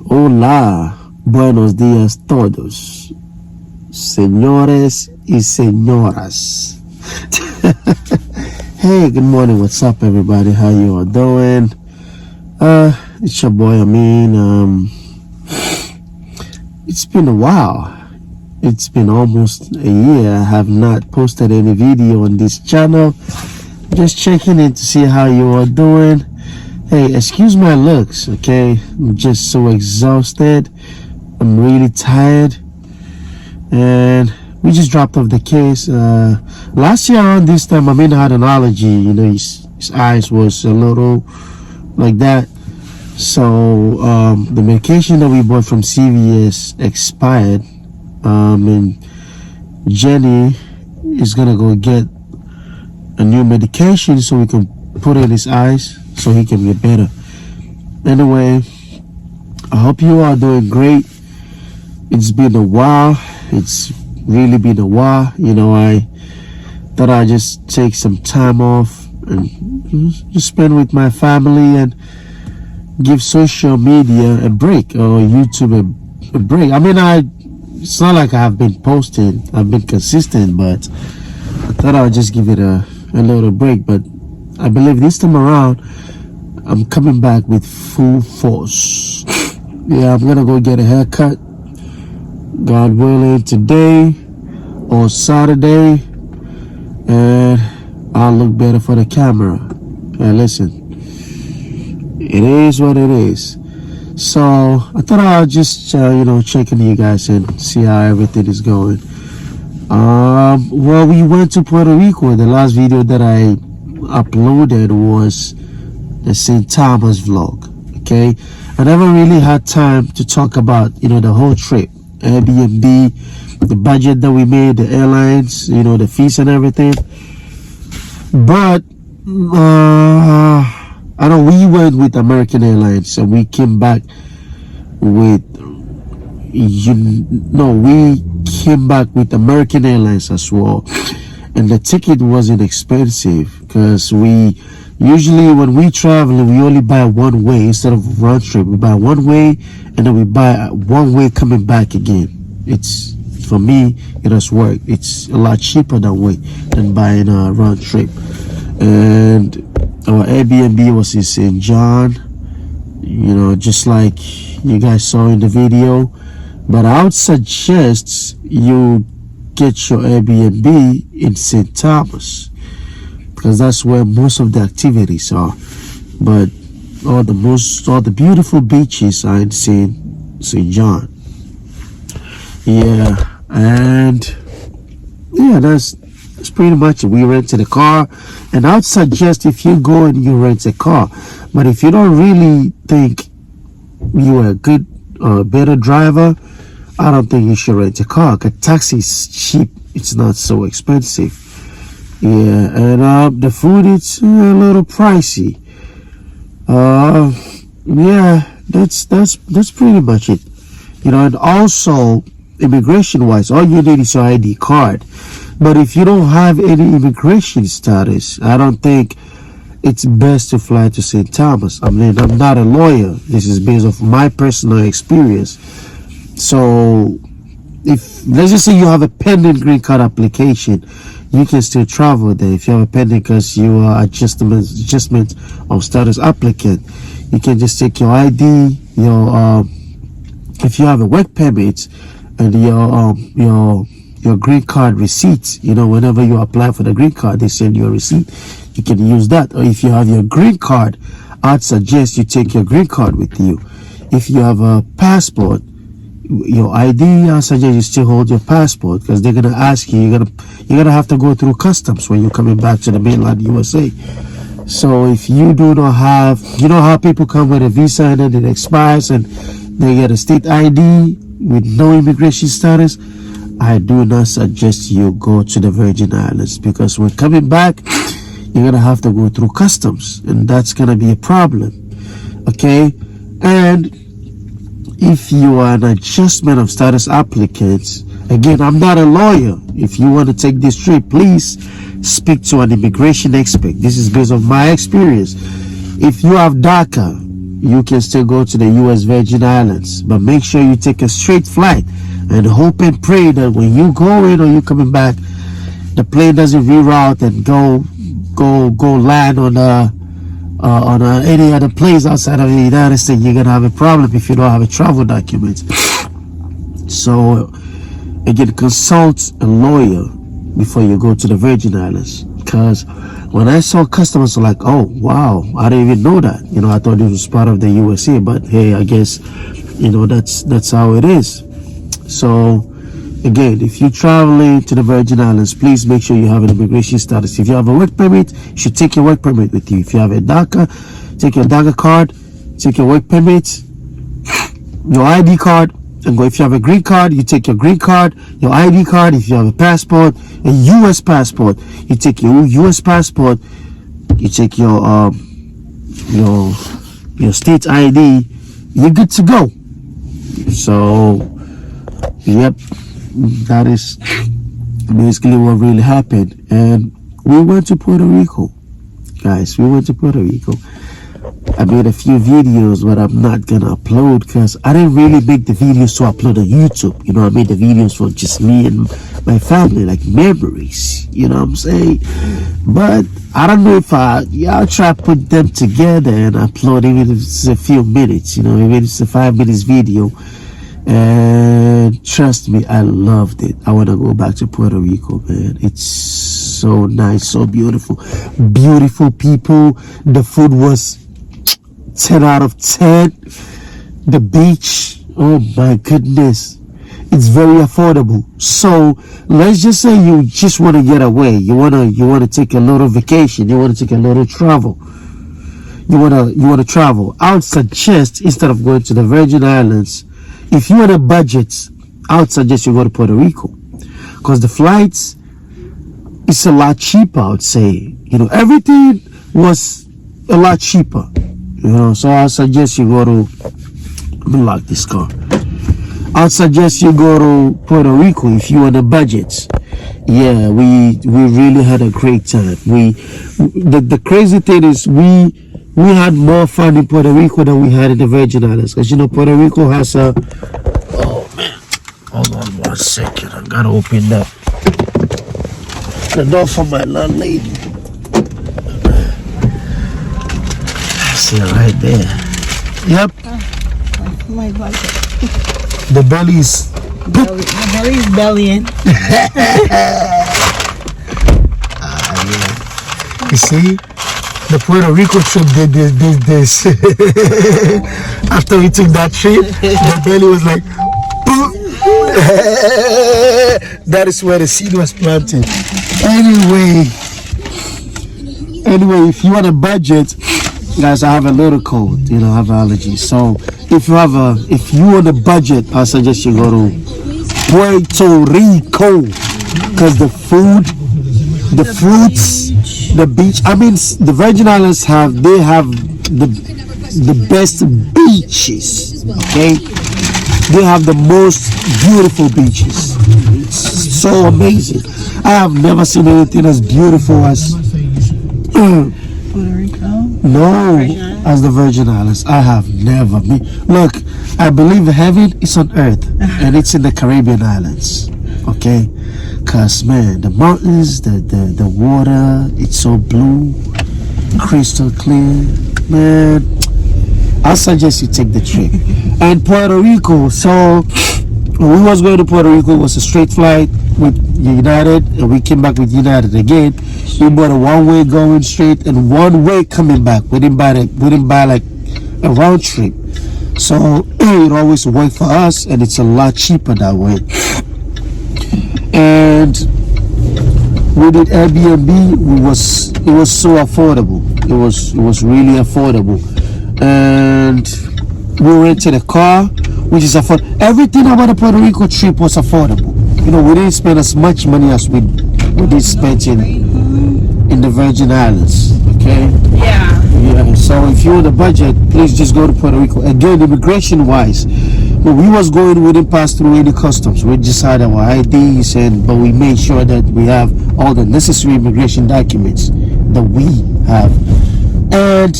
Hola, buenos días todos, señores y señoras. Hey, good morning. What's up, everybody? How you all doing? It's your boy Aminu. It's been a while. It's been almost a year. I have not posted any video on this channel. Just checking in to see how you are doing. Hey, excuse my looks, okay? I'm just so exhausted. I'm really tired. And we just dropped off the case. Last year around this time, Aminu had an allergy. You know, his eyes was a little like that. So the medication that we bought from CVS expired. And Jenny is gonna go get a new medication so we can put it in his eyes so he can get better. Anyway, I hope you are doing great. It's been a while. It's really been a while. You know, I thought I'd just take some time off and just spend with my family and give social media a break, or YouTube a break. I mean, it's not like I've been posting. I've been consistent, but I thought I'd just give it a little break. But I believe this time around, I'm coming back with full force. Yeah, I'm gonna go get a haircut, God willing, today or Saturday, and I'll look better for the camera. And listen, it is what it is. So I thought I'll just check in you guys and see how everything is going. Well, we went to Puerto Rico. The last video that I uploaded was the St. Thomas vlog. Okay, I never really had time to talk about the whole trip, Airbnb, the budget that we made, the airlines, the fees and everything. But I know we went with American Airlines, and we came back with American Airlines as well. And the ticket wasn't expensive because we usually, when we travel, we only buy one way instead of round trip. We buy one way and then we buy one way coming back again. It's, for me, it has worked. It's a lot cheaper that way than buying a round trip. And our Airbnb was in St. John, just like you guys saw in the video. But I would suggest you get your Airbnb in St. Thomas, because that's where most of the activities are. But all the beautiful beaches are in St. John. Yeah, and yeah, that's pretty much it. We rented a car, and I'd suggest if you go and you rent a car, but if you don't really think you are a good better driver, I don't think you should rent a car, because taxi is cheap. It's not so expensive. Yeah, and the food, it's a little pricey. Yeah, that's pretty much it. And also immigration wise, all you need is your ID card. But if you don't have any immigration status, I don't think it's best to fly to St. Thomas. I mean, I'm not a lawyer. This is based off my personal experience. So if, let's just say you have a pending green card application, you can still travel there. If you have a pending because you are adjustment of status applicant, you can just take your ID, if you have a work permit, and your green card receipt. Whenever you apply for the green card, they send you a receipt. You can use that. Or if you have your green card, I'd suggest you take your green card with you. If you have a passport, your ID, I suggest you still hold your passport, because they're gonna ask you. You're gonna have to go through customs when you're coming back to the mainland USA. So if you do not have, how people come with a visa and then it expires and they get a state ID with no immigration status, I do not suggest you go to the Virgin Islands, because when coming back, you're gonna have to go through customs, and that's gonna be a problem. Okay, and if you are an adjustment of status applicant, again, I'm not a lawyer. If you want to take this trip, please speak to an immigration expert. This is based on my experience. If you have DACA, you can still go to the U.S. Virgin Islands, but make sure you take a straight flight and hope and pray that when you go in or you coming back, the plane doesn't reroute and go land on any other place outside of the United States. You're gonna have a problem if you don't have a travel document. So again, consult a lawyer before you go to the Virgin Islands, because when I saw customers were like, oh wow, I didn't even know that, I thought it was part of the USA, but hey, I guess that's how it is. So again, if you're traveling to the Virgin Islands, please make sure you have an immigration status. If you have a work permit, you should take your work permit with you. If you have a DACA, take your DACA card, take your work permit, your ID card, and go. If you have a green card, you take your green card, your ID card. If you have a passport, a U.S. passport, you take your U.S. passport, you take your state ID, you're good to go. So, yep, that is basically what really happened. And we went to Puerto Rico, guys. We went to Puerto Rico. I made a few videos, but I'm not gonna upload because I didn't really make the videos to upload on YouTube. I made the videos for just me and my family, like memories. You know what I'm saying? But I don't know if I'll try to put them together and upload, even if it's a few minutes. Even if it's a 5 minutes video. And trust me, I loved it. I want to go back to Puerto Rico, man. It's so nice, so beautiful. Beautiful people. The food was 10 out of 10. The beach, oh my goodness, it's very affordable. So let's just say you just want to get away. You want to take a little vacation. You want to take a little travel. You want to travel. I would suggest, instead of going to the Virgin Islands, if you want a budget, I would suggest you go to Puerto Rico, because the flights is a lot cheaper. I would say, everything was a lot cheaper. So I suggest you go to, let me lock this car. I'd suggest you go to Puerto Rico if you want a budget. Yeah, we really had a great time. The crazy thing is we had more fun in Puerto Rico than we had in the Virgin Islands, because Puerto Rico has a, oh man, hold on 1 second, I gotta open the door for my landlady. See right there. Yep. My God. The belly is bellying. Yeah. You see, the Puerto Rico trip did this. After we took that trip, the belly was like, that is where the seed was planted. Anyway, if you want a budget, guys, I have a little cold, I have allergies. So if you want a budget, I suggest you go to Puerto Rico, because the food, the fruits, the beach. I mean, the Virgin Islands have the best beaches. Okay, they have the most beautiful beaches. It's so amazing. I have never seen anything as beautiful as Puerto Rico? No, as the Virgin Islands. I have never been. Look, I believe heaven is on earth, and it's in the Caribbean islands. Okay, cause man, the mountains, the water, it's so blue, crystal clear. Man, I suggest you take the trip. And Puerto Rico. So when we was going to Puerto Rico, it was a straight flight with United, and we came back with United again. We bought a one-way going straight and one-way coming back. We didn't buy like a round trip. So it always worked for us, and it's a lot cheaper that way. And we did Airbnb. It was so affordable. It was really affordable. And we rented a car, which is affordable. Everything about the Puerto Rico trip was affordable. We didn't spend as much money as we did spend in the Virgin Islands. Okay. Yeah. So if you're on a budget, please just go to Puerto Rico. Again, immigration wise, when we was going, we didn't pass through any customs. We just had our IDs, but we made sure that we have all the necessary immigration documents that we have. And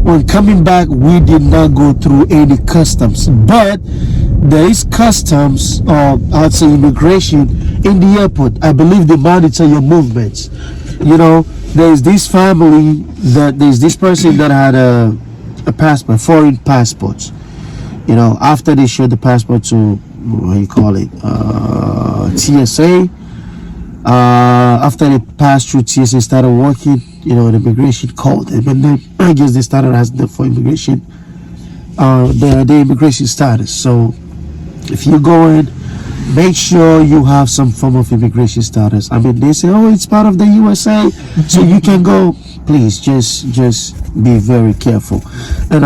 when coming back, we did not go through any customs, but there is customs, or I'd say immigration, in the airport. I believe they monitor your movements. You know, there's this family there's this person that had a passport, foreign passports. You know, after they showed the passport to, what you call it, TSA, after they passed through TSA, started working, you know, the immigration called them, and then I guess they started asking them for immigration, the immigration status. So if you go in, make sure you have some form of immigration status. I mean, they say, oh, it's part of the USA, so you can go. Please, just be very careful. And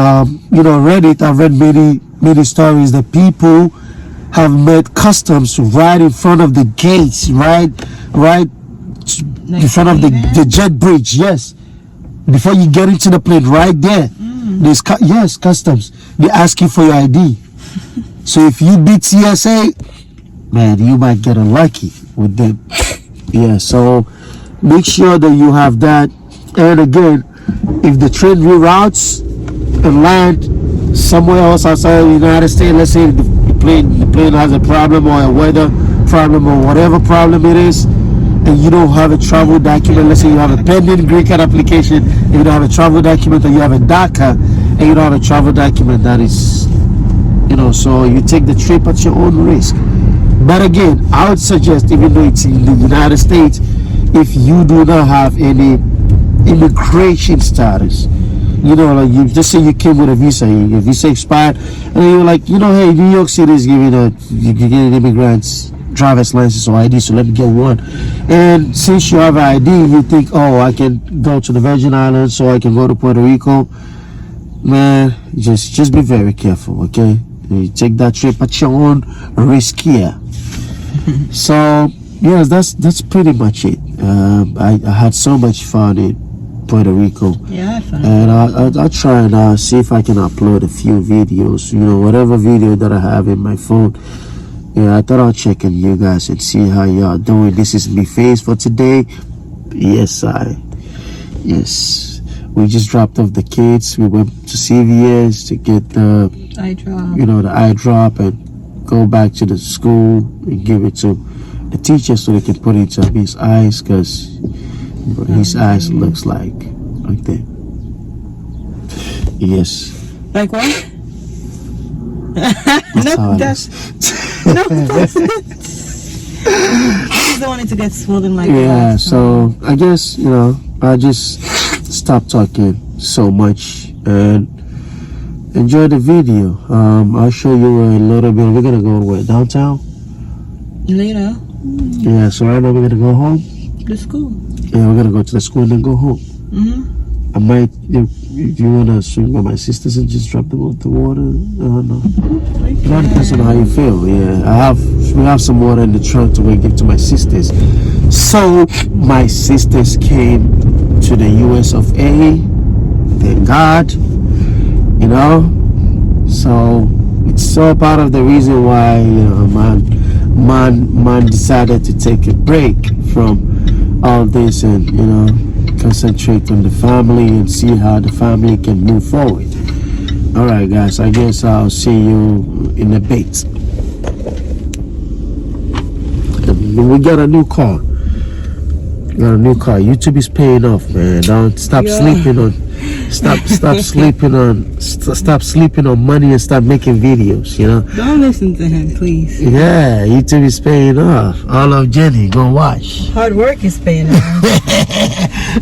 you know, Reddit, I've read many stories that people have met customs right in front of the gates, right in front of the jet bridge. Yes, before you get into the plane, right there. There's yes, customs. They ask you for your ID. So if you beat TSA, man, you might get unlucky with them. Yeah, so make sure that you have that. And again, if the train reroutes and land somewhere else outside the United States, let's say the plane has a problem, or a weather problem, or whatever problem it is, and you don't have a travel document, let's say you have a pending green card application, and you don't have a travel document, or you have a DACA, and you don't have a travel document, that is, you know, so you take the trip at your own risk. But again, I would suggest, even though it's in the United States, if you do not have any immigration status, you know, like you just say you came with a visa, your visa expired, and then you're like, you know, hey, New York City is giving you can get an immigrant's driver's license or ID, so let me get one. And since you have an ID, you think, oh, I can go to the Virgin Islands, so I can go to Puerto Rico. Man, just be very careful, okay? You take that trip at your own risk here. So yes, that's pretty much it. I had so much fun in Puerto Rico. Yeah, I found and I'll try and see if I can upload a few videos, you know, whatever video that I have in my phone. Yeah, I thought I'll check in you guys and see how y'all doing. This is me face for today. Yes, we just dropped off the kids. We went to CVS to get the eye drop, you know, the eye drop, and go back to the school and give it to the teacher so they can put it into his eyes, because his eyes looks like that. Yes. like what? That's how it is. No, I just don't want it to get swollen like Yeah, that. so I guess, you know, I just stop talking so much and enjoy the video. I'll show you a little bit. We're gonna go where, downtown? Later, Yeah, so right now we're gonna go home. to school. Yeah, we're gonna go to the school and then go home. I might, if you wanna swing by my sisters and just drop them off the water, I don't know. It all depends on how you feel. Yeah, we have some water in the trunk to go give to my sisters. So my sisters came to the US of A. Thank God. You know, so it's all part of the reason why, you know, man decided to take a break from all this and, you know, concentrate on the family and see how the family can move forward. All right, guys, I guess I'll see you in a bit. We got a new car. YouTube is paying off, man. Don't stop sleeping on stop sleeping on money and start making videos, you know. Don't listen to him, please. Yeah, YouTube is paying off. All of Jenny, go watch. Hard work is paying off.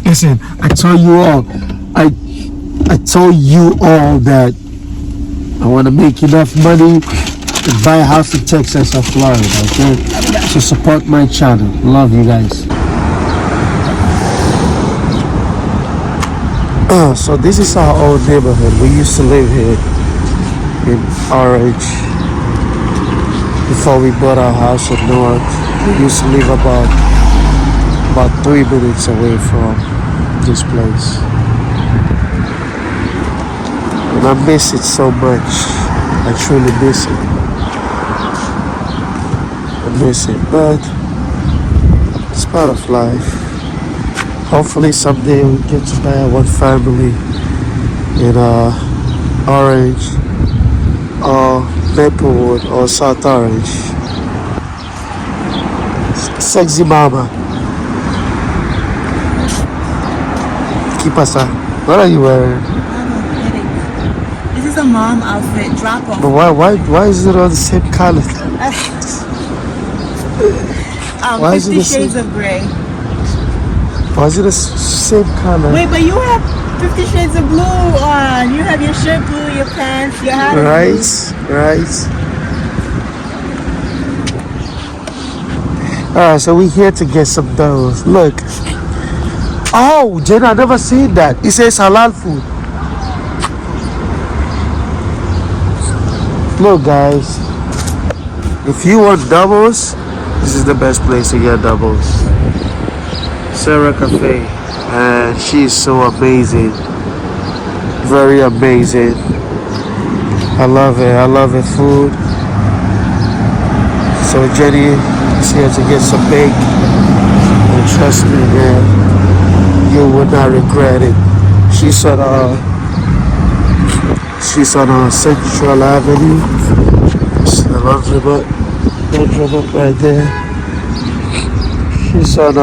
Listen, I told you all that I want to make enough money to buy a house in Texas or Florida, okay? So support my channel. Love you guys. So this is our old neighborhood. We used to live here in RH before we bought our house in Newark. We used to live about 3 minutes away from this place. And I miss it so much. I truly miss it. I miss it, but it's part of life. Hopefully someday we get to buy one family in orange or Maplewood or South Orange. Sexy mama. Kipasa. What are you wearing? This is a mom outfit. Drop off. But why is it all the same color? Why is it 50 the same? Shades of Grey. Why is it the same color? Wait, but you have 50 Shades of Blue on. You have your shirt blue, your pants, your hat. Right. Alright, so we here to get some those. Look. Oh, Jen, I never seen that. It says halal food. Look, guys. If you want doubles, this is the best place to get doubles. Sarah Cafe. And she's so amazing. Very amazing. I love it. I love it. Food. So Jenny is here to get some bake. And trust me, man, you would not regret it. She's on Central Avenue. I love it, but don't drive up right there. She's on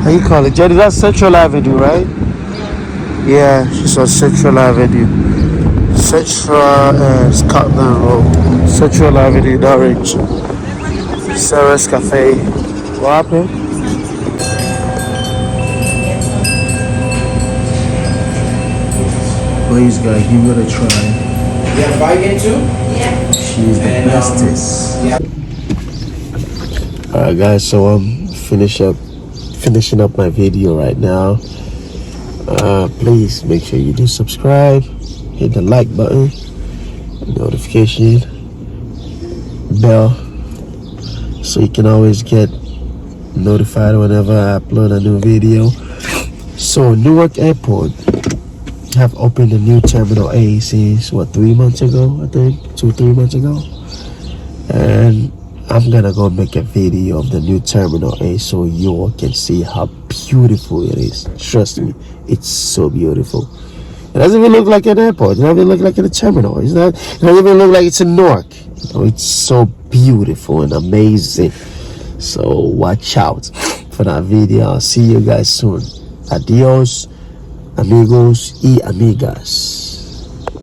how you call it, Jenny? That's Central Avenue, right? Yeah, she's on Central Avenue. Central Scotland Road. Central Avenue, Norwich. Sarah's Cafe. What happened? Please, guys, give it a try. You have bike too? Yeah. She's the bestest. Alright, guys, so I'm finishing up my video right now. Please make sure you do subscribe, hit the like button, notification bell, so you can always get notified whenever I upload a new video. So Newark Airport have opened a new Terminal A since 3 months ago, I think 2-3 months ago, and I'm gonna go make a video of the new Terminal A so you all can see how beautiful it is. Trust me, it's so beautiful. It doesn't even look like an airport. It doesn't even look like a terminal. It doesn't even look like it's in Newark. It's so beautiful and amazing. So watch out for that video. I'll see you guys soon. Adios, amigos y amigas.